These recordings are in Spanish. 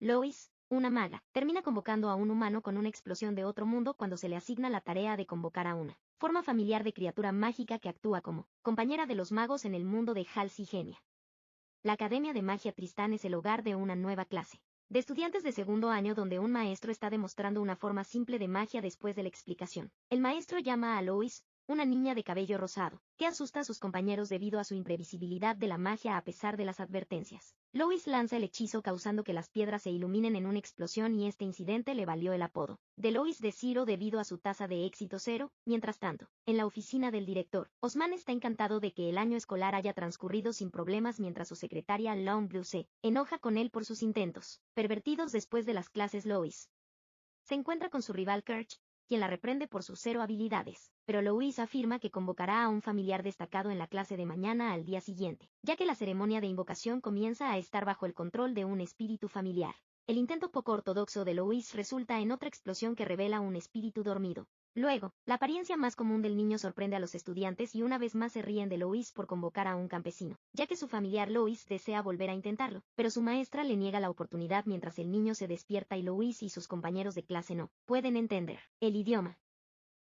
Lois, una maga, termina convocando a un humano con una explosión de otro mundo cuando se le asigna la tarea de convocar a una forma familiar de criatura mágica que actúa como compañera de los magos en el mundo de Halcygenia. La Academia de Magia Tristán es el hogar de una nueva clase de estudiantes de segundo año donde un maestro está demostrando una forma simple de magia después de la explicación. El maestro llama a Lois, una niña de cabello rosado, que asusta a sus compañeros debido a su imprevisibilidad de la magia a pesar de las advertencias. Lois lanza el hechizo causando que las piedras se iluminen en una explosión y este incidente le valió el apodo de Lois de Zero debido a su tasa de éxito cero. Mientras tanto, en la oficina del director, Osman está encantado de que el año escolar haya transcurrido sin problemas mientras su secretaria Longblue se enoja con él por sus intentos pervertidos después de las clases. Lois se encuentra con su rival Kirch, quien la reprende por sus cero habilidades, pero Lois afirma que convocará a un familiar destacado en la clase de mañana al día siguiente, ya que la ceremonia de invocación comienza a estar bajo el control de un espíritu familiar. El intento poco ortodoxo de Lois resulta en otra explosión que revela un espíritu dormido. Luego, la apariencia más común del niño sorprende a los estudiantes y una vez más se ríen de Lois por convocar a un campesino, ya que su familiar Lois desea volver a intentarlo, pero su maestra le niega la oportunidad mientras el niño se despierta y Lois y sus compañeros de clase no pueden entender el idioma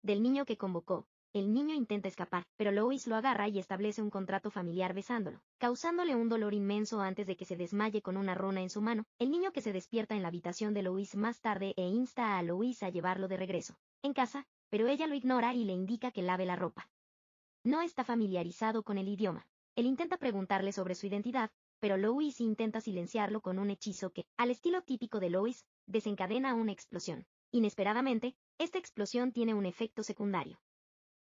del niño que convocó. El niño intenta escapar, pero Lois lo agarra y establece un contrato familiar besándolo, causándole un dolor inmenso antes de que se desmaye con una runa en su mano. El niño que se despierta en la habitación de Lois más tarde e insta a Lois a llevarlo de regreso en casa, pero ella lo ignora y le indica que lave la ropa. No está familiarizado con el idioma. Él intenta preguntarle sobre su identidad, pero Lois intenta silenciarlo con un hechizo que, al estilo típico de Lois, desencadena una explosión. Inesperadamente, esta explosión tiene un efecto secundario.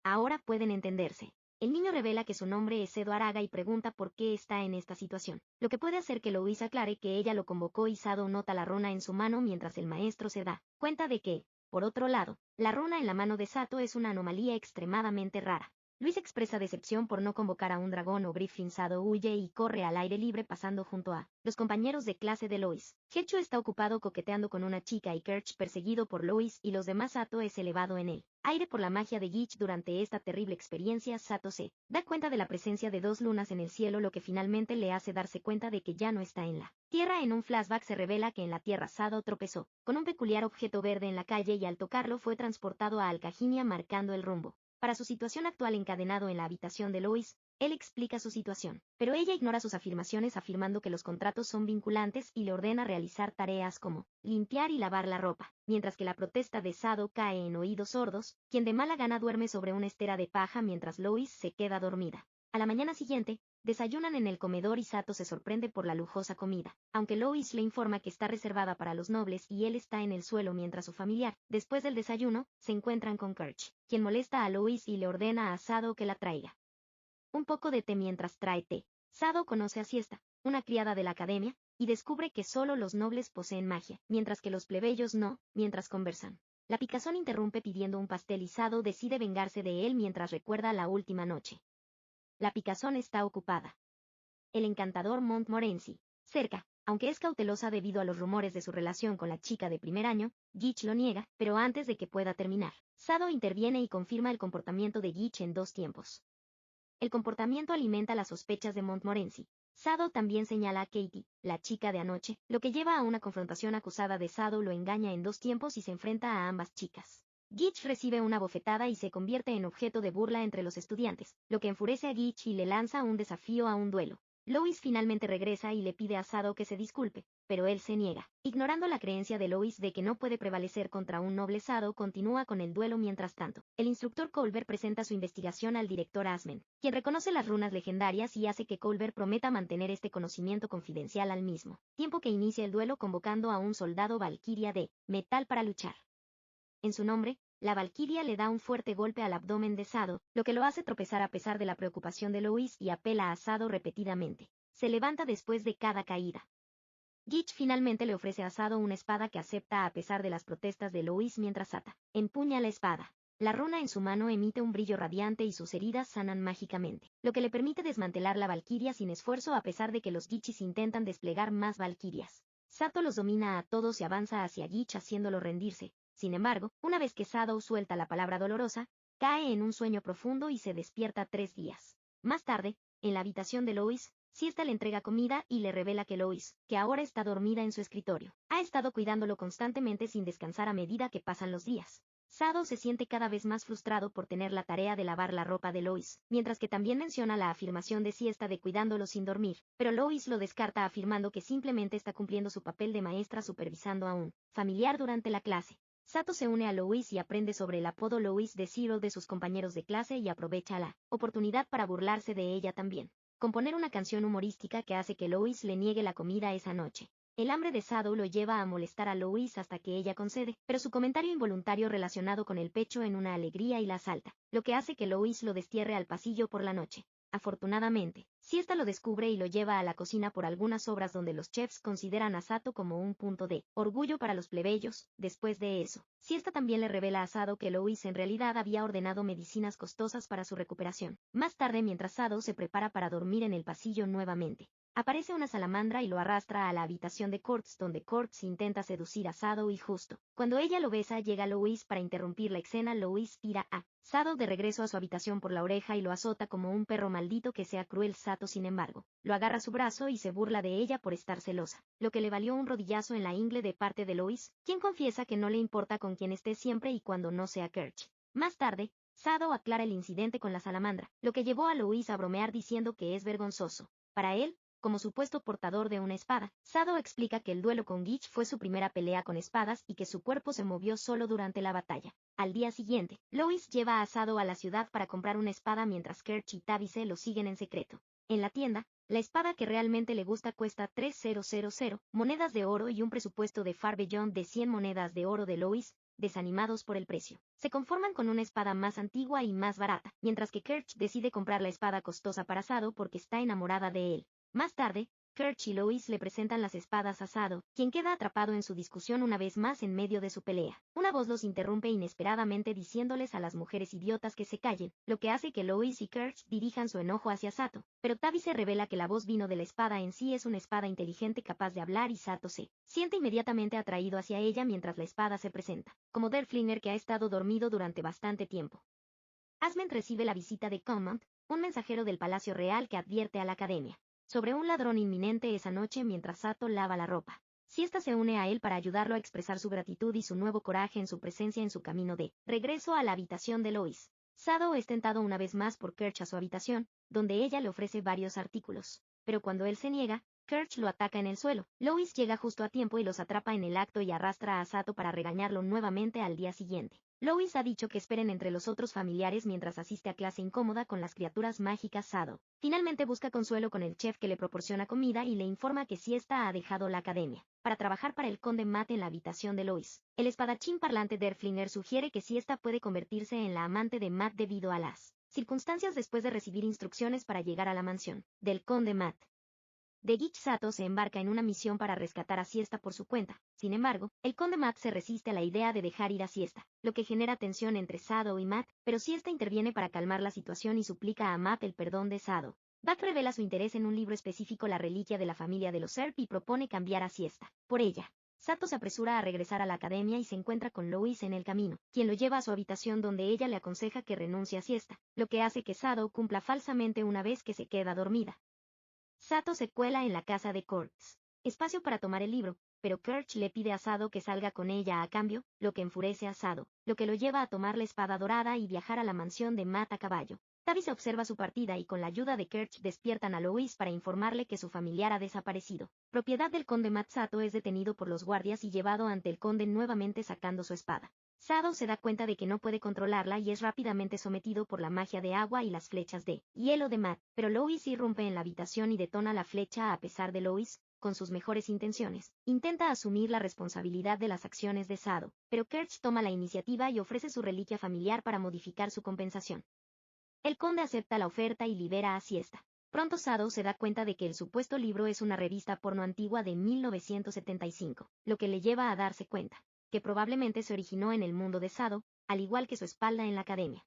Ahora pueden entenderse. El niño revela que su nombre es Sado Araga y pregunta por qué está en esta situación, lo que puede hacer que Lois aclare que ella lo convocó y Sado nota la runa en su mano mientras el maestro se da cuenta de que, por otro lado, la runa en la mano de Sato es una anomalía extremadamente rara. Luis expresa decepción por no convocar a un dragón o Griffin. Sado huye y corre al aire libre pasando junto a los compañeros de clase de Lois. Hechu está ocupado coqueteando con una chica y Kirch perseguido por Lois y los demás. Sato es elevado en él aire por la magia de Gitch. Durante esta terrible experiencia, Sato se da cuenta de la presencia de dos lunas en el cielo, lo que finalmente le hace darse cuenta de que ya no está en la Tierra. En un flashback se revela que en la Tierra Sato tropezó con un peculiar objeto verde en la calle y al tocarlo fue transportado a Alcaginia marcando el rumbo para su situación actual. Encadenado en la habitación de Lois, él explica su situación, pero ella ignora sus afirmaciones afirmando que los contratos son vinculantes y le ordena realizar tareas como limpiar y lavar la ropa, mientras que la protesta de Sado cae en oídos sordos, quien de mala gana duerme sobre una estera de paja mientras Lois se queda dormida. A la mañana siguiente, desayunan en el comedor y Sato se sorprende por la lujosa comida, aunque Lois le informa que está reservada para los nobles y él está en el suelo mientras su familiar, después del desayuno, se encuentran con Kirch, quien molesta a Lois y le ordena a Sado que la traiga un poco de té mientras trae té. Sado conoce a Siesta, una criada de la academia, y descubre que solo los nobles poseen magia, mientras que los plebeyos no. Mientras conversan, la picazón interrumpe pidiendo un pastel y Sado decide vengarse de él mientras recuerda la última noche. La picazón está ocupada. El encantador Montmorency, cerca, aunque es cautelosa debido a los rumores de su relación con la chica de primer año. Gitch lo niega, pero antes de que pueda terminar, Sado interviene y confirma el comportamiento de Gitch en dos tiempos. El comportamiento alimenta las sospechas de Montmorency. Sado también señala a Katie, la chica de anoche, lo que lleva a una confrontación acusada de Sado lo engaña en dos tiempos y se enfrenta a ambas chicas. Gitch recibe una bofetada y se convierte en objeto de burla entre los estudiantes, lo que enfurece a Gitch y le lanza un desafío a un duelo. Lois finalmente regresa y le pide a Sado que se disculpe, pero él se niega. Ignorando la creencia de Lois de que no puede prevalecer contra un noble, Sado continúa con el duelo. Mientras tanto, el instructor Colbert presenta su investigación al director Asmen, quien reconoce las runas legendarias y hace que Colbert prometa mantener este conocimiento confidencial al mismo tiempo que inicia el duelo convocando a un soldado valquiria de metal para luchar. En su nombre, la valquiria le da un fuerte golpe al abdomen de Sado, lo que lo hace tropezar a pesar de la preocupación de Lois y apela a Sado repetidamente. Se levanta después de cada caída. Gitch finalmente le ofrece a Sado una espada que acepta a pesar de las protestas de Lois mientras Sata empuña la espada. La runa en su mano emite un brillo radiante y sus heridas sanan mágicamente, lo que le permite desmantelar la valquiria sin esfuerzo a pesar de que los Gitchis intentan desplegar más valquirias. Sato los domina a todos y avanza hacia Gitch haciéndolo rendirse. Sin embargo, una vez que Sado suelta la palabra dolorosa, cae en un sueño profundo y se despierta 3 días más tarde. En la habitación de Lois, Siesta le entrega comida y le revela que Lois, que ahora está dormida en su escritorio, ha estado cuidándolo constantemente sin descansar a medida que pasan los días. Sado se siente cada vez más frustrado por tener la tarea de lavar la ropa de Lois, mientras que también menciona la afirmación de Siesta de cuidándolo sin dormir, pero Lois lo descarta afirmando que simplemente está cumpliendo su papel de maestra supervisando a un familiar durante la clase. Sato se une a Lois y aprende sobre el apodo Lois de Zero de sus compañeros de clase y aprovecha la oportunidad para burlarse de ella también. Componer una canción humorística que hace que Lois le niegue la comida esa noche. El hambre de Sado lo lleva a molestar a Lois hasta que ella concede, pero su comentario involuntario relacionado con el pecho en una alegría y la asalta, lo que hace que Lois lo destierre al pasillo por la noche. Afortunadamente, Siesta lo descubre y lo lleva a la cocina por algunas obras donde los chefs consideran a Sato como un punto de orgullo para los plebeyos. Después de eso, Siesta también le revela a Sado que Lois en realidad había ordenado medicinas costosas para su recuperación. Más tarde, mientras Sado se prepara para dormir en el pasillo nuevamente, aparece una salamandra y lo arrastra a la habitación de Kurtz donde Kurtz intenta seducir a Sado y justo cuando ella lo besa llega Lois para interrumpir la escena. Lois tira a Sado de regreso a su habitación por la oreja y lo azota como un perro maldito que sea cruel. Sato, sin embargo, lo agarra a su brazo y se burla de ella por estar celosa, lo que le valió un rodillazo en la ingle de parte de Lois, quien confiesa que no le importa con quién esté siempre y cuando no sea Kirch. Más tarde, Sado aclara el incidente con la salamandra, lo que llevó a Lois a bromear diciendo que es vergonzoso para él, como supuesto portador de una espada. Sado explica que el duelo con Gitch fue su primera pelea con espadas y que su cuerpo se movió solo durante la batalla. Al día siguiente, Lois lleva a Sado a la ciudad para comprar una espada mientras Kirch y Tavice lo siguen en secreto. En la tienda, la espada que realmente le gusta cuesta 3,000 monedas de oro y un presupuesto de Far Beyond de 100 monedas de oro de Lois, desanimados por el precio, se conforman con una espada más antigua y más barata, mientras que Kirch decide comprar la espada costosa para Sado porque está enamorada de él. Más tarde, Kirch y Lois le presentan las espadas a Sado, quien queda atrapado en su discusión una vez más en medio de su pelea. Una voz los interrumpe inesperadamente diciéndoles a las mujeres idiotas que se callen, lo que hace que Lois y Kirch dirijan su enojo hacia Sato, pero Tavice revela que la voz vino de la espada en sí. Es una espada inteligente capaz de hablar y Sato se siente inmediatamente atraído hacia ella mientras la espada se presenta, como Derflinger que ha estado dormido durante bastante tiempo. Asmund recibe la visita de Command, un mensajero del Palacio Real que advierte a la Academia sobre un ladrón inminente esa noche mientras Sato lava la ropa. Siesta se une a él para ayudarlo a expresar su gratitud y su nuevo coraje en su presencia en su camino de regreso a la habitación de Lois. Sado es tentado una vez más por Kirch a su habitación, donde ella le ofrece varios artículos, pero cuando él se niega, Kirch lo ataca en el suelo. Lois llega justo a tiempo y los atrapa en el acto y arrastra a Sato para regañarlo nuevamente al día siguiente. Lois ha dicho que esperen entre los otros familiares mientras asiste a clase incómoda con las criaturas mágicas. Sado finalmente busca consuelo con el chef que le proporciona comida y le informa que Siesta ha dejado la academia para trabajar para el conde Matt en la habitación de Lois. El espadachín parlante Derflinger sugiere que Siesta puede convertirse en la amante de Matt debido a las circunstancias después de recibir instrucciones para llegar a la mansión del conde Matt. De Gitch, Sato se embarca en una misión para rescatar a Siesta por su cuenta. Sin embargo, el conde Matt se resiste a la idea de dejar ir a Siesta, lo que genera tensión entre Sado y Matt, pero Siesta interviene para calmar la situación y suplica a Matt el perdón de Sado. Buck revela su interés en un libro específico, la reliquia de la familia de los Earp, y propone cambiar a Siesta por ella. Sato se apresura a regresar a la academia y se encuentra con Lois en el camino, quien lo lleva a su habitación donde ella le aconseja que renuncie a Siesta, lo que hace que Sado cumpla falsamente una vez que se queda dormida. Sato se cuela en la casa de Kurtz. Espacio para tomar el libro, pero Kirch le pide a Sado que salga con ella a cambio, lo que enfurece a Sado, lo que lo lleva a tomar la espada dorada y viajar a la mansión de Matt a caballo. Tavice observa su partida y con la ayuda de Kirch despiertan a Lois para informarle que su familiar ha desaparecido. Propiedad del conde Matt. Sato es detenido por los guardias y llevado ante el conde nuevamente sacando su espada. Sado se da cuenta de que no puede controlarla y es rápidamente sometido por la magia de agua y las flechas de hielo de Matt, pero Lois irrumpe en la habitación y detona la flecha. A pesar de Lois, con sus mejores intenciones, intenta asumir la responsabilidad de las acciones de Sado, pero Kirch toma la iniciativa y ofrece su reliquia familiar para modificar su compensación. El conde acepta la oferta y libera a Siesta. Pronto Sado se da cuenta de que el supuesto libro es una revista porno antigua de 1975, lo que le lleva a darse cuenta que probablemente se originó en el mundo de Sado, al igual que su espalda en la academia.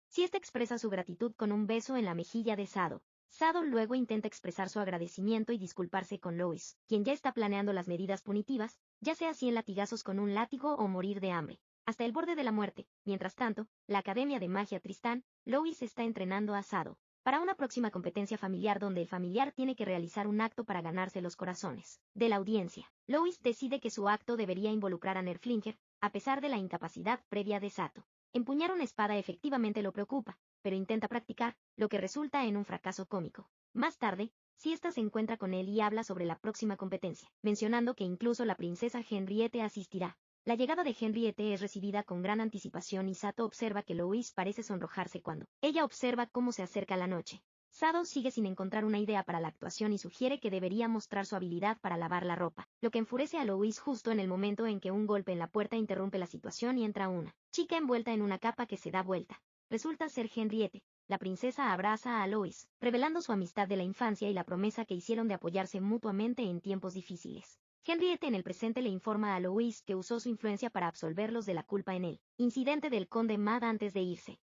Siesta expresa su gratitud con un beso en la mejilla de Sado. Sado luego intenta expresar su agradecimiento y disculparse con Lois, quien ya está planeando las medidas punitivas, ya sea 100 latigazos con un látigo o morir de hambre, hasta el borde de la muerte. Mientras tanto, la Academia de Magia Tristán, Lois está entrenando a Sado. para una próxima competencia familiar donde el familiar tiene que realizar un acto para ganarse los corazones de la audiencia. Lois decide que su acto debería involucrar a Nerflinger, a pesar de la incapacidad previa de Sato. Empuñar una espada efectivamente lo preocupa, pero intenta practicar, lo que resulta en un fracaso cómico. Más tarde, Siesta se encuentra con él y habla sobre la próxima competencia, mencionando que incluso la princesa Henriette asistirá. La llegada de Henriette es recibida con gran anticipación y Sato observa que Lois parece sonrojarse cuando ella observa cómo se acerca la noche. Sato sigue sin encontrar una idea para la actuación y sugiere que debería mostrar su habilidad para lavar la ropa, lo que enfurece a Lois justo en el momento en que un golpe en la puerta interrumpe la situación y entra una chica envuelta en una capa que se da vuelta. Resulta ser Henriette. La princesa abraza a Lois, revelando su amistad de la infancia y la promesa que hicieron de apoyarse mutuamente en tiempos difíciles. Henriette en el presente le informa a Lois que usó su influencia para absolverlos de la culpa en el incidente del conde Mad antes de irse.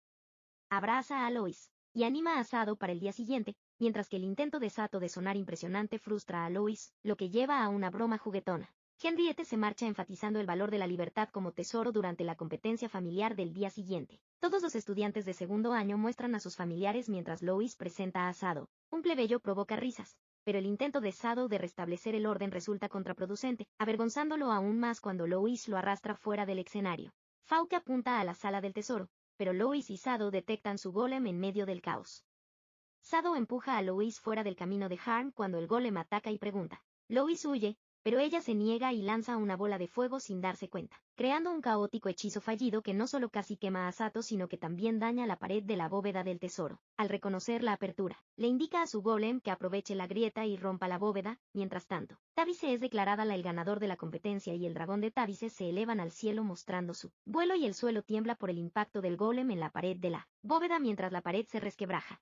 Abraza a Lois y anima a Sado para el día siguiente, mientras que el intento de Sato de sonar impresionante frustra a Lois, lo que lleva a una broma juguetona. Henriette se marcha enfatizando el valor de la libertad como tesoro durante la competencia familiar del día siguiente. Todos los estudiantes de segundo año muestran a sus familiares mientras Lois presenta a Sado. Un plebeyo provoca risas, pero el intento de Sado de restablecer el orden resulta contraproducente, avergonzándolo aún más cuando Lois lo arrastra fuera del escenario. Fauke apunta a la sala del tesoro, pero Lois y Sado detectan su golem en medio del caos. Sado empuja a Lois fuera del camino de Harm cuando el golem ataca y pregunta. Lois huye, pero ella se niega y lanza una bola de fuego sin darse cuenta, creando un caótico hechizo fallido que no solo casi quema a Sato sino que también daña la pared de la bóveda del tesoro. Al reconocer la apertura, le indica a su golem que aproveche la grieta y rompa la bóveda. Mientras tanto, Tavice es declarada el ganador de la competencia y el dragón de Tavice se elevan al cielo mostrando su vuelo y el suelo tiembla por el impacto del golem en la pared de la bóveda mientras la pared se resquebraja.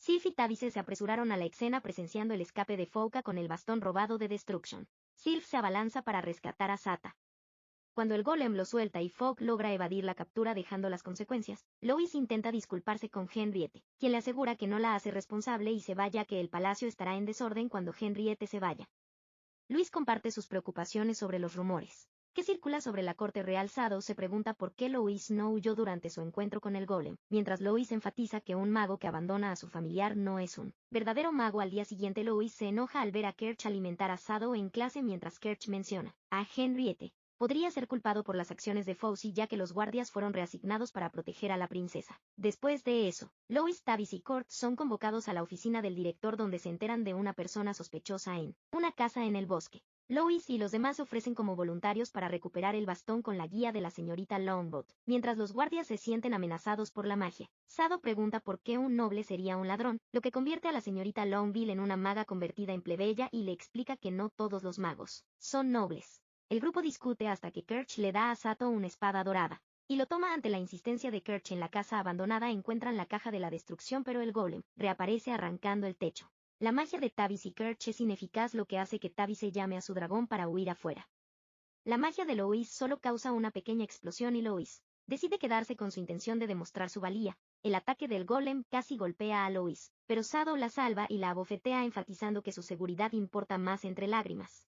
Sylph y Tavice se apresuraron a la escena presenciando el escape de Fouka con el bastón robado de Destruction. Sylph se abalanza para rescatar a Sata. Cuando el golem lo suelta y Fogg logra evadir la captura dejando las consecuencias, Lois intenta disculparse con Henriette, quien le asegura que no la hace responsable y se vaya que el palacio estará en desorden cuando Henriette se vaya. Luis comparte sus preocupaciones sobre los rumores que circula sobre la corte real. Sado se pregunta por qué Lois no huyó durante su encuentro con el golem, mientras Lois enfatiza que un mago que abandona a su familiar no es un verdadero mago. Al día siguiente Lois se enoja al ver a Kerch alimentar a Sado en clase mientras Kerch menciona a Henriette. Podría ser culpado por las acciones de Fawcett ya que los guardias fueron reasignados para proteger a la princesa. Después de eso, Lois, Tavis y Court son convocados a la oficina del director donde se enteran de una persona sospechosa en una casa en el bosque. Lois y los demás se ofrecen como voluntarios para recuperar el bastón con la guía de la señorita Longbot, mientras los guardias se sienten amenazados por la magia. Sado pregunta por qué un noble sería un ladrón, lo que convierte a la señorita Longville en una maga convertida en plebeya y le explica que no todos los magos son nobles. El grupo discute hasta que Kerch le da a Sato una espada dorada, y lo toma ante la insistencia de Kerch. En la casa abandonada encuentran la caja de la destrucción pero el golem reaparece arrancando el techo. La magia de Tavis y Kerch es ineficaz, lo que hace que Tavis llame a su dragón para huir afuera. La magia de Lois solo causa una pequeña explosión y Lois decide quedarse con su intención de demostrar su valía. El ataque del golem casi golpea a Lois, pero Sado la salva y la abofetea enfatizando que su seguridad importa más entre lágrimas.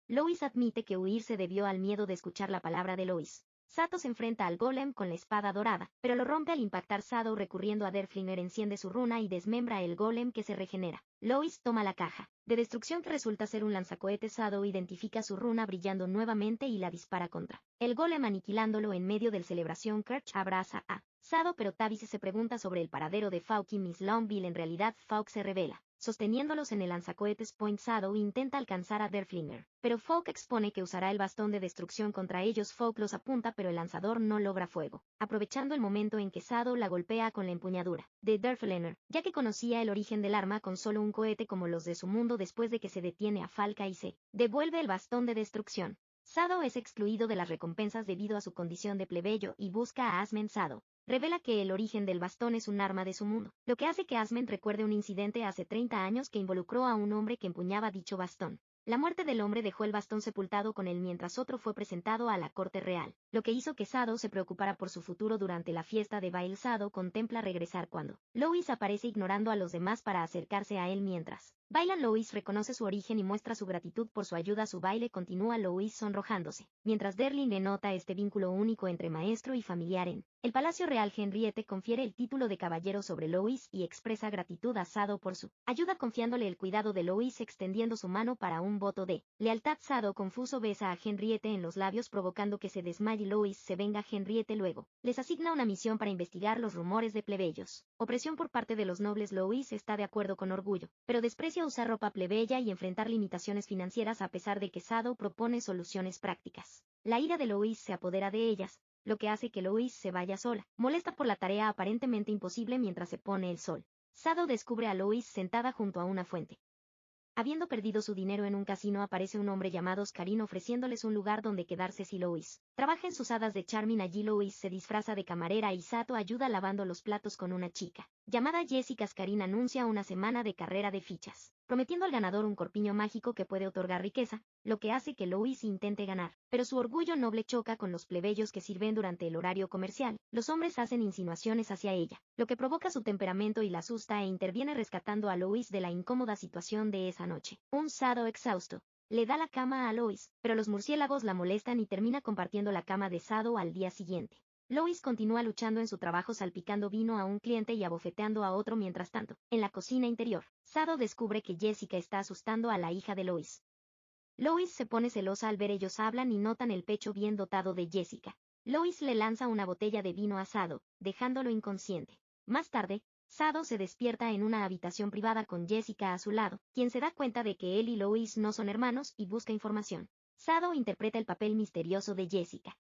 Lois admite que huir se debió al miedo de escuchar la palabra de Lois. Sato se enfrenta al golem con la espada dorada, pero lo rompe al impactar. Sado recurriendo a Derflinger enciende su runa y desmembra el golem que se regenera. Lois toma la caja de destrucción que resulta ser un lanzacohetes. Sado identifica su runa brillando nuevamente y la dispara contra el golem aniquilándolo en medio del celebración. Kerch abraza a Sado pero Tavis se pregunta sobre el paradero de Fawkes y Miss Longville. En realidad Fawkes se revela sosteniéndolos en el lanzacohetes Point. Sado intenta alcanzar a Derflinger, pero Fawkes expone que usará el bastón de destrucción contra ellos. Fawkes los apunta pero el lanzador no logra fuego, aprovechando el momento en que Sado la golpea con la empuñadura de Derflinger, ya que conocía el origen del arma con solo un cohete como los de su mundo. Después de que se detiene a Falca y se devuelve el bastón de destrucción, Sado es excluido de las recompensas debido a su condición de plebeyo y busca a Asmen. Sado revela que el origen del bastón es un arma de su mundo, lo que hace que Asmen recuerde un incidente hace 30 años que involucró a un hombre que empuñaba dicho bastón. La muerte del hombre dejó el bastón sepultado con él mientras otro fue presentado a la corte real, lo que hizo que Sado se preocupara por su futuro durante la fiesta de baile. Sado contempla regresar cuando Lois aparece ignorando a los demás para acercarse a él mientras Bailan. Lois reconoce su origen y muestra su gratitud por su ayuda a su baile. Continúa Lois sonrojándose, mientras Derlin le nota este vínculo único entre maestro y familiar en el Palacio Real. Henriette confiere el título de caballero sobre Lois y expresa gratitud a Sado por su ayuda, confiándole el cuidado de Lois, extendiendo su mano para un voto de lealtad. Sado, confuso, besa a Henriette en los labios provocando que se desmaye. Lois se venga. Henriette luego les asigna una misión para investigar los rumores de plebeyos, opresión por parte de los nobles. Lois está de acuerdo con orgullo, pero desprecia usar ropa plebeya y enfrentar limitaciones financieras a pesar de que Sado propone soluciones prácticas. La ira de Lois se apodera de ellas, lo que hace que Lois se vaya sola, molesta por la tarea aparentemente imposible mientras se pone el sol. Sado descubre a Lois sentada junto a una fuente. Habiendo perdido su dinero en un casino, aparece un hombre llamado Oscarín ofreciéndoles un lugar donde quedarse si Lois trabaja en sus hadas de Charming. Allí Lois se disfraza de camarera y Sato ayuda lavando los platos con una chica llamada Jessica. Oscarín anuncia una semana de carrera de fichas, prometiendo al ganador un corpiño mágico que puede otorgar riqueza, lo que hace que Lois intente ganar, pero su orgullo noble choca con los plebeyos que sirven durante el horario comercial. Los hombres hacen insinuaciones hacia ella, lo que provoca su temperamento y la asusta, e interviene rescatando a Lois de la incómoda situación de esa noche. Un Sado exhausto le da la cama a Lois, pero los murciélagos la molestan y termina compartiendo la cama de Sado al día siguiente. Lois continúa luchando en su trabajo, salpicando vino a un cliente y abofeteando a otro. Mientras tanto, en la cocina interior, Sado descubre que Jessica está asustando a la hija de Lois. Lois se pone celosa al ver ellos hablan y notan el pecho bien dotado de Jessica. Lois le lanza una botella de vino a Sado, dejándolo inconsciente. Más tarde, Sado se despierta en una habitación privada con Jessica a su lado, quien se da cuenta de que él y Lois no son hermanos y busca información. Sado interpreta el papel misterioso de Jessica.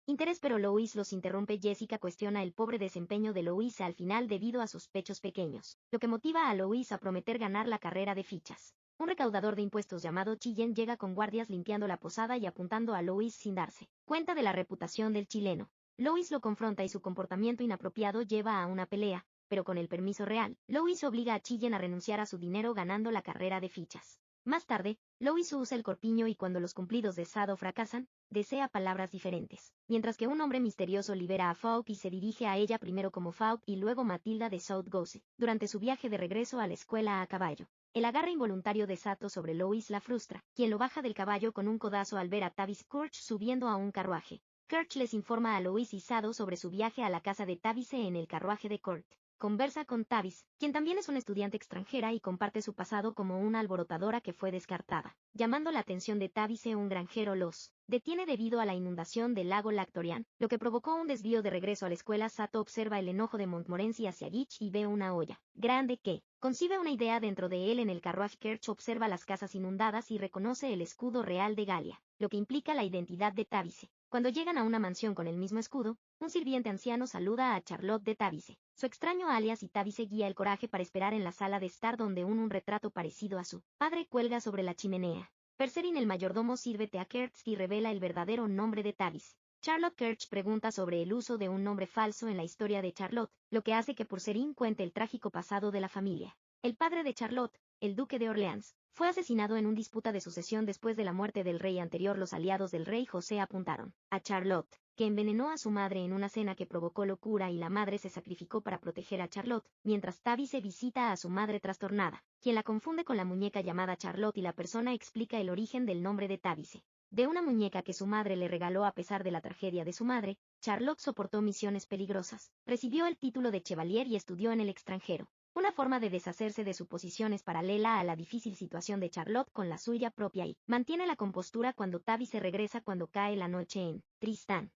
Interés, pero Lois los interrumpe. Jessica cuestiona el pobre desempeño de Lois al final debido a sus pechos pequeños, lo que motiva a Lois a prometer ganar la carrera de fichas. Un recaudador de impuestos llamado Chillen llega con guardias limpiando la posada y apuntando a Lois sin darse cuenta de la reputación del chileno. Lois lo confronta y su comportamiento inapropiado lleva a una pelea, pero con el permiso real, Lois obliga a Chillen a renunciar a su dinero ganando la carrera de fichas. Más tarde, Lois usa el corpiño y cuando los cumplidos de Sado fracasan, desea palabras diferentes, mientras que un hombre misterioso libera a Falk y se dirige a ella primero como Falk y luego Matilda de South Goose, durante su viaje de regreso a la escuela a caballo. El agarre involuntario de Sato sobre Lois la frustra, quien lo baja del caballo con un codazo al ver a Tavis Kirch subiendo a un carruaje. Kirch les informa a Lois y Sado sobre su viaje a la casa de Tavice en el carruaje de Kurt. Conversa con Tavis, quien también es una estudiante extranjera y comparte su pasado como una alborotadora que fue descartada. Llamando la atención de Tavice, un granjero los detiene debido a la inundación del lago Lactorian, lo que provocó un desvío de regreso a la escuela. Sato observa el enojo de Montmorency hacia Gitch y ve una olla grande que concibe una idea dentro de él. En el carruaje, Kirch observa las casas inundadas y reconoce el escudo real de Galia, lo que implica la identidad de Tavice. Cuando llegan a una mansión con el mismo escudo, un sirviente anciano saluda a Charlotte de Tavice, su extraño alias, y Tavice guía el coraje para esperar en la sala de estar donde un retrato parecido a su padre cuelga sobre la chimenea. Percerin, el mayordomo, sirve té a Kirch y revela el verdadero nombre de Tavice. Charlotte. Kirch pregunta sobre el uso de un nombre falso en la historia de Charlotte, lo que hace que Percerin cuente el trágico pasado de la familia. El padre de Charlotte, el duque de Orleans, fue asesinado en una disputa de sucesión después de la muerte del rey anterior. Los aliados del rey José apuntaron a Charlotte, que envenenó a su madre en una cena que provocó locura, y la madre se sacrificó para proteger a Charlotte, mientras Tavice visita a su madre trastornada, quien la confunde con la muñeca llamada Charlotte, y la persona explica el origen del nombre de Tavice. De una muñeca que su madre le regaló a pesar de la tragedia de su madre, Charlotte soportó misiones peligrosas, recibió el título de chevalier y estudió en el extranjero. Una forma de deshacerse de su posición es paralela a la difícil situación de Charlotte con la suya propia y mantiene la compostura cuando Tavice regresa cuando cae la noche en Tristán.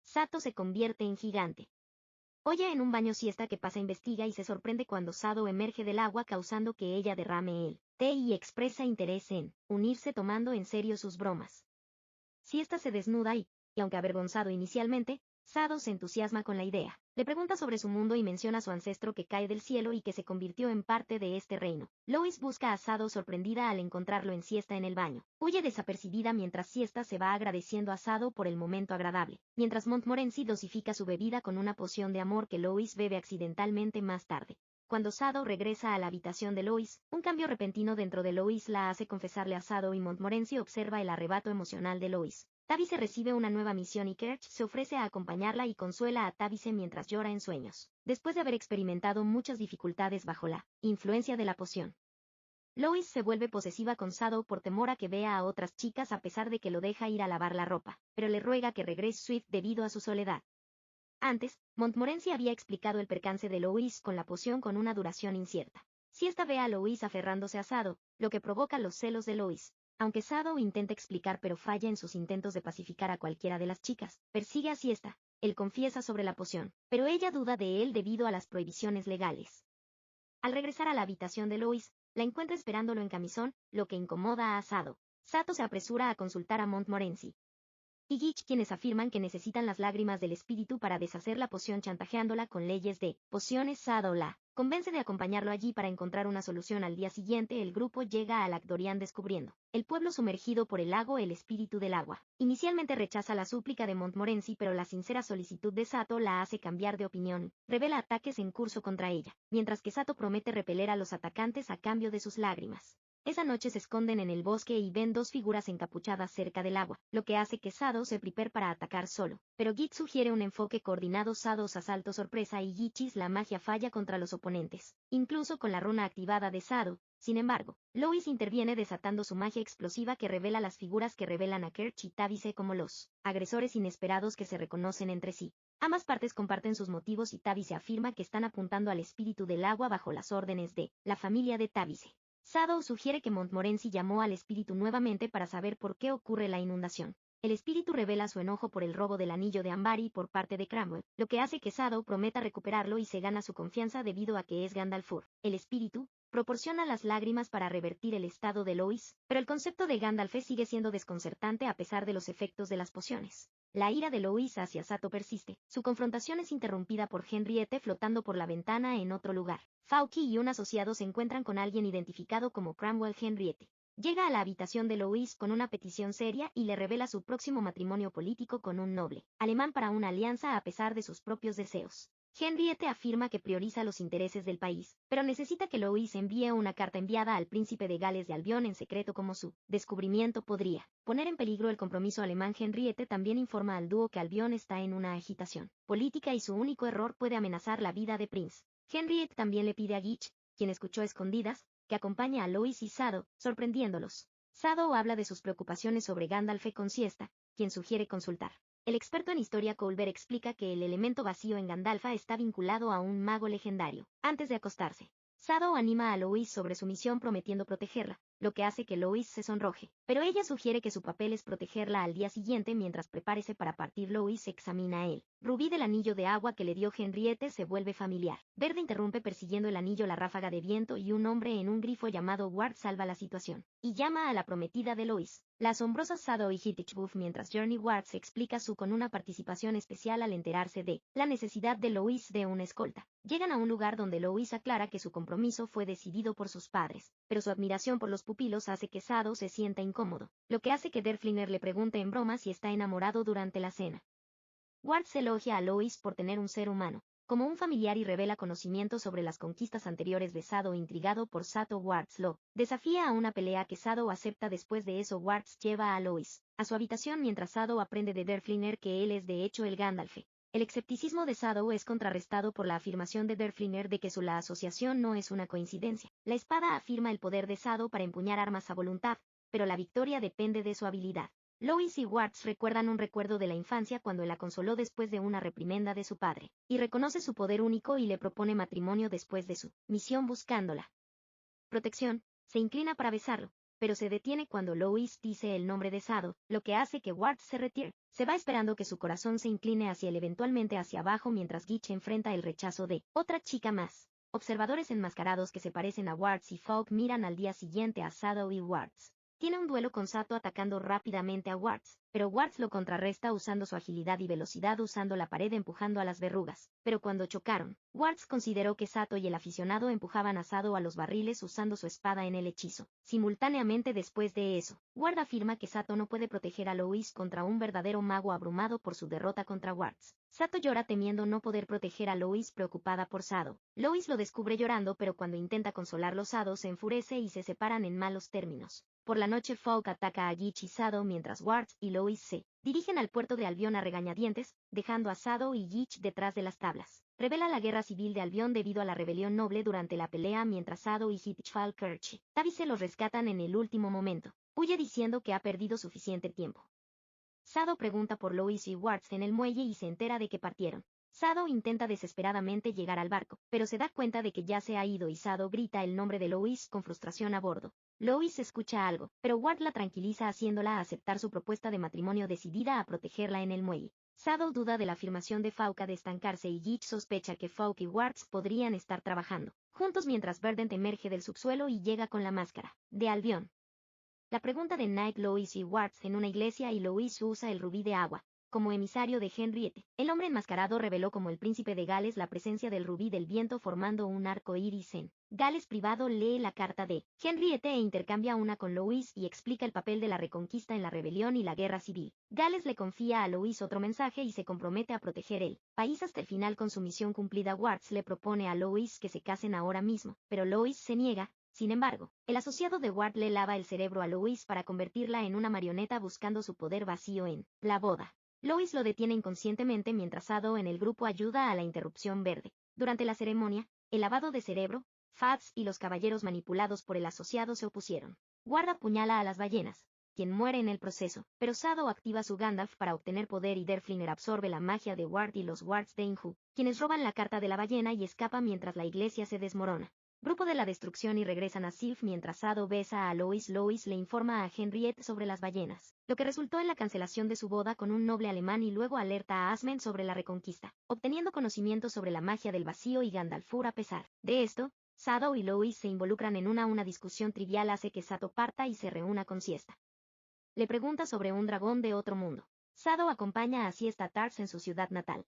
Sato se convierte en gigante. Oye en un baño siesta que pasa, investiga y se sorprende cuando Sado emerge del agua causando que ella derrame el té y expresa interés en unirse tomando en serio sus bromas. Siesta se desnuda y aunque avergonzado inicialmente, Sado se entusiasma con la idea. Le pregunta sobre su mundo y menciona a su ancestro que cae del cielo y que se convirtió en parte de este reino. Lois busca a Sado sorprendida al encontrarlo en siesta en el baño. Huye desapercibida mientras Siesta se va agradeciendo a Sado por el momento agradable, mientras Montmorency dosifica su bebida con una poción de amor que Lois bebe accidentalmente más tarde. Cuando Sado regresa a la habitación de Lois, un cambio repentino dentro de Lois la hace confesarle a Sado y Montmorency observa el arrebato emocional de Lois. Tavice recibe una nueva misión y Kirch se ofrece a acompañarla y consuela a Tavice mientras llora en sueños, después de haber experimentado muchas dificultades bajo la influencia de la poción. Lois se vuelve posesiva con Sado por temor a que vea a otras chicas a pesar de que lo deja ir a lavar la ropa, pero le ruega que regrese Swift debido a su soledad. Antes, Montmorency había explicado el percance de Lois con la poción con una duración incierta. Si esta ve a Lois aferrándose a Sado, lo que provoca los celos de Lois. Aunque Sado intenta explicar pero falla en sus intentos de pacificar a cualquiera de las chicas, persigue a Siesta. Él confiesa sobre la poción, pero ella duda de él debido a las prohibiciones legales. Al regresar a la habitación de Lois, la encuentra esperándolo en camisón, lo que incomoda a Sado. Sato se apresura a consultar a Montmorency y Gitch, quienes afirman que necesitan las lágrimas del espíritu para deshacer la poción chantajeándola con leyes de pociones. Sado la convence de acompañarlo allí para encontrar una solución. Al día siguiente el grupo llega a Lacdorian descubriendo el pueblo sumergido por el lago. El espíritu del agua inicialmente rechaza la súplica de Montmorency, pero la sincera solicitud de Sato la hace cambiar de opinión. Revela ataques en curso contra ella, mientras que Sato promete repeler a los atacantes a cambio de sus lágrimas. Esa noche se esconden en el bosque y ven dos figuras encapuchadas cerca del agua, lo que hace que Sado se prepare para atacar solo. Pero Git sugiere un enfoque coordinado. Sados asalto sorpresa y Gichis la magia falla contra los oponentes, incluso con la runa activada de Sado. Sin embargo, Lois interviene desatando su magia explosiva que revela las figuras que revelan a Kerch y Tavice como los agresores inesperados que se reconocen entre sí. Ambas partes comparten sus motivos y Tavice afirma que están apuntando al espíritu del agua bajo las órdenes de la familia de Tavice. Sado sugiere que Montmorency llamó al espíritu nuevamente para saber por qué ocurre la inundación. El espíritu revela su enojo por el robo del anillo de Ambari por parte de Cranwell, lo que hace que Sado prometa recuperarlo y se gana su confianza debido a que es Gandalfur. El espíritu proporciona las lágrimas para revertir el estado de Lois, pero el concepto de Gandalf sigue siendo desconcertante a pesar de los efectos de las pociones. La ira de Lois hacia Sato persiste. Su confrontación es interrumpida por Henriette flotando por la ventana en otro lugar. Fauci y un asociado se encuentran con alguien identificado como Cranwell. Henriette llega a la habitación de Lois con una petición seria y le revela su próximo matrimonio político con un noble alemán para una alianza a pesar de sus propios deseos. Henriette afirma que prioriza los intereses del país, pero necesita que Lois envíe una carta enviada al príncipe de Gales de Albion en secreto, como su descubrimiento podría poner en peligro el compromiso alemán. Henriette también informa al dúo que Albion está en una agitación política y su único error puede amenazar la vida de Prince. Henriette también le pide a Gitch, quien escuchó a escondidas, que acompañe a Lois y Sado, sorprendiéndolos. Sado habla de sus preocupaciones sobre Gandalf con Siesta, quien sugiere consultar. El experto en historia Colbert explica que el elemento vacío en Gandalfa está vinculado a un mago legendario. Antes de acostarse, Sado anima a Lois sobre su misión prometiendo protegerla, lo que hace que Lois se sonroje, pero ella sugiere que su papel es protegerla. Al día siguiente, mientras prepárese para partir, Lois examina el rubí del anillo de agua que le dio Henriette. Se vuelve familiar. Verde interrumpe persiguiendo el anillo la ráfaga de viento y un hombre en un grifo llamado Ward salva la situación y llama a la prometida de Lois, la asombrosa Sado y Hittich-Buff, mientras Journey Ward se explica su con una participación especial al enterarse de la necesidad de Lois de una escolta. Llegan a un lugar donde Lois aclara que su compromiso fue decidido por sus padres, pero su admiración por los pupilos hace que Sado se sienta incómodo, lo que hace que Derflinger le pregunte en broma si está enamorado durante la cena. Ward se elogia a Lois por tener un ser humano como un familiar y revela conocimiento sobre las conquistas anteriores de Sado. Intrigado por Sato, Wards lo desafía a una pelea que Sado acepta. Después de eso, Wards lleva a Lois a su habitación mientras Sado aprende de Derflinger que él es de hecho el Gandalf. El escepticismo de Sado es contrarrestado por la afirmación de Derflinger de que la asociación no es una coincidencia. La espada afirma el poder de Sado para empuñar armas a voluntad, pero la victoria depende de su habilidad. Lois y Wards recuerdan un recuerdo de la infancia cuando la consoló después de una reprimenda de su padre, y reconoce su poder único y le propone matrimonio después de su misión buscándola protección. Se inclina para besarlo, pero se detiene cuando Lois dice el nombre de Sado, lo que hace que Wards se retire. Se va esperando que su corazón se incline hacia él, eventualmente hacia abajo, mientras Gitch enfrenta el rechazo de otra chica más. Observadores enmascarados que se parecen a Wards y Falk miran al día siguiente a Sado y Wards. Tiene un duelo con Sato atacando rápidamente a Wards, pero Wards lo contrarresta usando su agilidad y velocidad, usando la pared empujando a las verrugas. Pero cuando chocaron, Wards consideró que Sato y el aficionado empujaban a Sado a los barriles usando su espada en el hechizo. Simultáneamente después de eso, Ward afirma que Sato no puede proteger a Lois contra un verdadero mago abrumado por su derrota contra Wards. Sato llora temiendo no poder proteger a Lois, preocupada por Sado. Lois lo descubre llorando, pero cuando intenta consolarlo, Sado se enfurece y se separan en malos términos. Por la noche, Falk ataca a Gitch y Sado mientras Wards y Lois se dirigen al puerto de Albion a regañadientes, dejando a Sado y Gitch detrás de las tablas. revela la guerra civil de Albion debido a la rebelión noble durante la pelea mientras Sado y Hitchfall Kirch Tavice los rescatan en el último momento. Huye diciendo que ha perdido suficiente tiempo. Sado pregunta por Lois y Wards en el muelle y se entera de que partieron. Sado intenta desesperadamente llegar al barco, pero se da cuenta de que ya se ha ido y Sado grita el nombre de Lois con frustración a bordo. Lois escucha algo, pero Ward la tranquiliza haciéndola aceptar su propuesta de matrimonio decidida a protegerla en el muelle. Sado duda de la afirmación de Fauca de estancarse y Gitch sospecha que Fauk y Wards podrían estar trabajando juntos mientras Verdant emerge del subsuelo y llega con la máscara de Albion. La pregunta de Night Lois y Wards en una iglesia y Lois usa el rubí de agua como emisario de Henriette. El hombre enmascarado reveló como el príncipe de Gales la presencia del rubí del viento formando un arco iris en Gales privado. Lee la carta de Henriette e intercambia una con Lois y explica el papel de la reconquista en la rebelión y la guerra civil. Gales le confía a Lois otro mensaje y se compromete a proteger el país hasta el final con su misión cumplida. Wards le propone a Lois que se casen ahora mismo, pero Lois se niega. Sin embargo, el asociado de Ward le lava el cerebro a Lois para convertirla en una marioneta buscando su poder vacío en la boda. Lois lo detiene inconscientemente mientras Sado en el grupo ayuda a la interrupción verde. Durante la ceremonia, el lavado de cerebro, Fats y los caballeros manipulados por el asociado se opusieron. Ward apuñala a las ballenas, quien muere en el proceso, pero Sado activa su Gandalf para obtener poder y Derflinger absorbe la magia de Ward y los Wards de Inhu, quienes roban la carta de la ballena y escapa mientras la iglesia se desmorona. Grupo de la destrucción y regresan a Sylph mientras Sado besa a Lois. Lois le informa a Henriette sobre las ballenas, lo que resultó en la cancelación de su boda con un noble alemán y luego alerta a Asmund sobre la reconquista, obteniendo conocimiento sobre la magia del vacío y Gandalfur. A pesar de esto, Sado y Lois se involucran en una discusión trivial hace que Sato parta y se reúna con Siesta. Le pregunta sobre un dragón de otro mundo. Sado acompaña a Siesta Tars en su ciudad natal.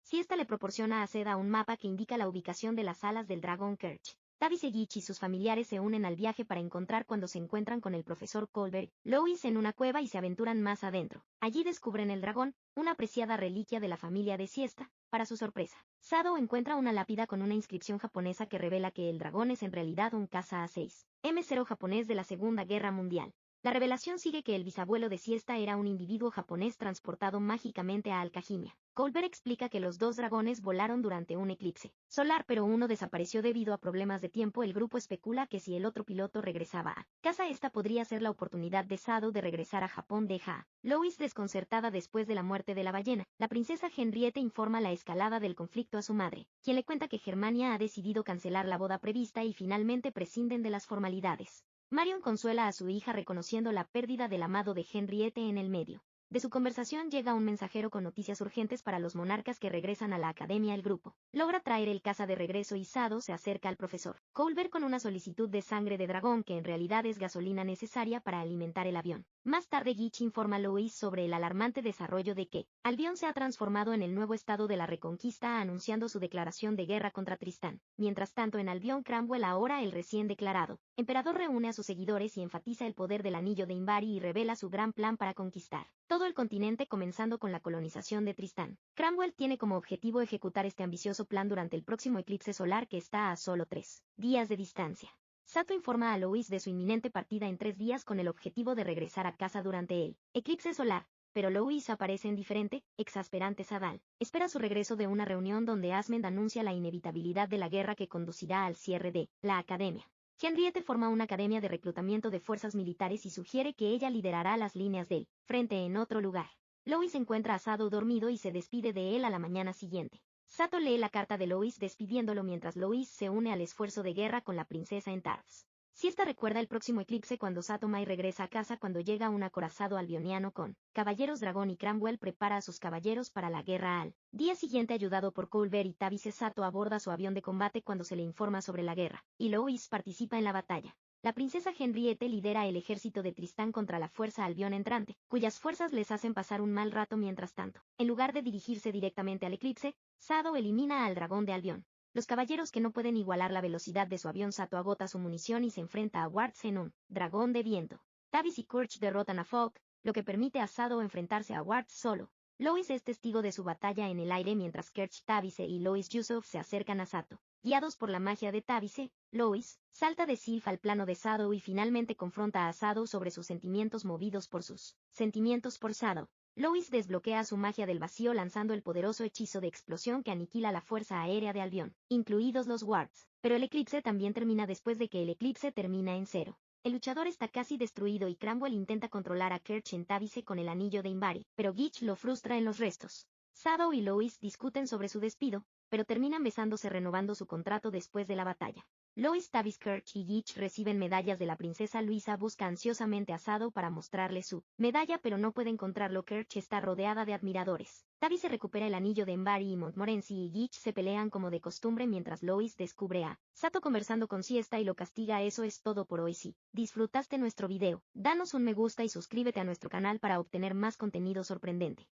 Siesta le proporciona a Seda un mapa que indica la ubicación de las alas del dragón Kirch. Tavice Gitch y sus familiares se unen al viaje para encontrar cuando se encuentran con el profesor Colbert, Lois en una cueva y se aventuran más adentro. Allí descubren el dragón, una apreciada reliquia de la familia de Siesta. Para su sorpresa, Sado encuentra una lápida con una inscripción japonesa que revela que el dragón es en realidad un caza A6 M0 japonés de la Segunda Guerra Mundial. La revelación sigue que el bisabuelo de Siesta era un individuo japonés transportado mágicamente a Alcajimia. Colbert explica que los dos dragones volaron durante un eclipse solar, pero uno desapareció debido a problemas de tiempo. El grupo especula que si el otro piloto regresaba a casa, esta podría ser la oportunidad de Sado de regresar a Japón. Deja a Lois desconcertada después de la muerte de la ballena. La princesa Henriette informa la escalada del conflicto a su madre, quien le cuenta que Germania ha decidido cancelar la boda prevista y finalmente prescinden de las formalidades. Marion consuela a su hija reconociendo la pérdida del amado de Henriette en el medio. De su conversación llega un mensajero con noticias urgentes para los monarcas que regresan a la academia. El grupo logra traer el caza de regreso y Sado se acerca al profesor Colbert con una solicitud de sangre de dragón que en realidad es gasolina necesaria para alimentar el avión. Más tarde Gitch informa a Lois sobre el alarmante desarrollo de que Albion se ha transformado en el nuevo estado de la reconquista anunciando su declaración de guerra contra Tristán. Mientras tanto en Albion Cranwell, ahora el recién declarado emperador, reúne a sus seguidores y enfatiza el poder del anillo de Imbari y revela su gran plan para conquistar todo el continente comenzando con la colonización de Tristán. Cranwell tiene como objetivo ejecutar este ambicioso plan durante el próximo eclipse solar que está a solo 3 días de distancia. Sato informa a Lois de su inminente partida en 3 días con el objetivo de regresar a casa durante el eclipse solar, pero Lois aparece indiferente, exasperante. Sadal espera su regreso de una reunión donde Asmund anuncia la inevitabilidad de la guerra que conducirá al cierre de la academia. Henriette forma una academia de reclutamiento de fuerzas militares y sugiere que ella liderará las líneas del frente en otro lugar. Lois encuentra a Sado dormido y se despide de él a la mañana siguiente. Sato lee la carta de Lois despidiéndolo mientras Lois se une al esfuerzo de guerra con la princesa en Tars. Siesta recuerda el próximo eclipse cuando Sato Mai regresa a casa cuando llega un acorazado albioniano con caballeros dragón y Cranwell prepara a sus caballeros para la guerra. Al día siguiente, ayudado por Colbert y Tavice, Sato aborda su avión de combate cuando se le informa sobre la guerra, y Lois participa en la batalla. La princesa Henriette lidera el ejército de Tristán contra la fuerza Albion entrante, cuyas fuerzas les hacen pasar un mal rato. Mientras tanto, en lugar de dirigirse directamente al eclipse, Sado elimina al dragón de Albion. Los caballeros que no pueden igualar la velocidad de su avión. Sato agota su munición y se enfrenta a Wards en un dragón de viento. Tavice y Kirch derrotan a Falk, lo que permite a Sado enfrentarse a Wards solo. Lois es testigo de su batalla en el aire mientras Kirch, Tavice y Lois Yusuf se acercan a Sato. Guiados por la magia de Tavice, Lois salta de Sylph al plano de Sado y finalmente confronta a Sado sobre sus sentimientos movidos por sus sentimientos por Sado. Lois desbloquea su magia del vacío lanzando el poderoso hechizo de explosión que aniquila la fuerza aérea de Albion, incluidos los wards, pero el eclipse también termina después de que el eclipse termina en cero. El luchador está casi destruido y Cranwell intenta controlar a Kerch en Tavice con el anillo de Imbari, pero Gitch lo frustra en los restos. Shadow y Lois discuten sobre su despido, pero terminan besándose renovando su contrato después de la batalla. Lois, Tavis, Kerch y Gitch reciben medallas de la princesa Luisa. Busca ansiosamente a Shadow para mostrarle su medalla pero no puede encontrarlo. Kerch está rodeada de admiradores. Tavis se recupera el anillo de Embari y Montmorency y Gitch se pelean como de costumbre mientras Lois descubre a Sato conversando con Siesta y lo castiga. Eso es todo por hoy. Si disfrutaste nuestro video, danos un me gusta y suscríbete a nuestro canal para obtener más contenido sorprendente.